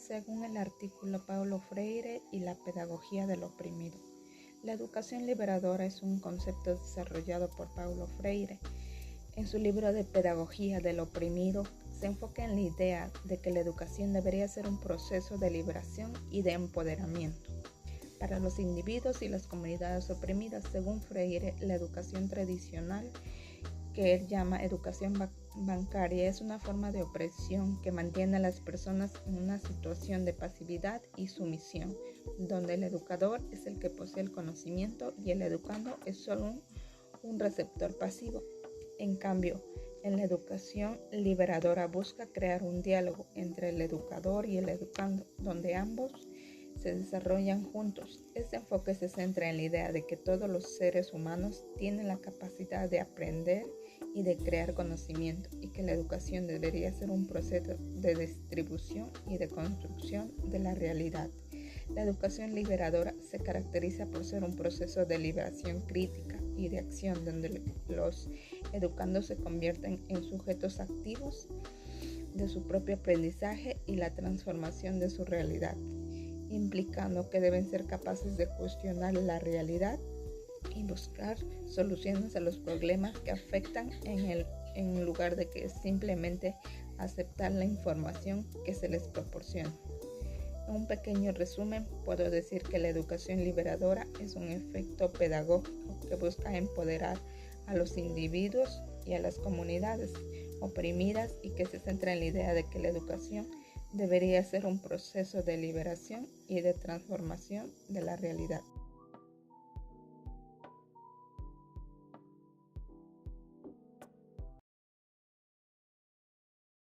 según el artículo Paulo Freire y la pedagogía del oprimido. La educación liberadora es un concepto desarrollado por Paulo Freire. En su libro de Pedagogía del oprimido, se enfoca en la idea de que la educación debería ser un proceso de liberación y de empoderamiento. Para los individuos y las comunidades oprimidas, según Freire, la educación tradicional, que él llama educación bancaria, es una forma de opresión que mantiene a las personas en una situación de pasividad y sumisión, donde el educador es el que posee el conocimiento y el educando es solo un receptor pasivo. En cambio, en la educación liberadora busca crear un diálogo entre el educador y el educando, donde ambos se desarrollan juntos. Este enfoque se centra en la idea de que todos los seres humanos tienen la capacidad de aprender y de crear conocimiento, y que la educación debería ser un proceso de distribución y de construcción de la realidad. La educación liberadora se caracteriza por ser un proceso de liberación crítica y de acción, donde los educandos se convierten en sujetos activos de su propio aprendizaje y la transformación de su realidad, implicando que deben ser capaces de cuestionar la realidad y buscar soluciones a los problemas que afectan en lugar de que simplemente aceptar la información que se les proporciona. En un pequeño resumen, puedo decir que la educación liberadora es un efecto pedagógico que busca empoderar a los individuos y a las comunidades oprimidas, y que se centra en la idea de que la educación debería ser un proceso de liberación y de transformación de la realidad.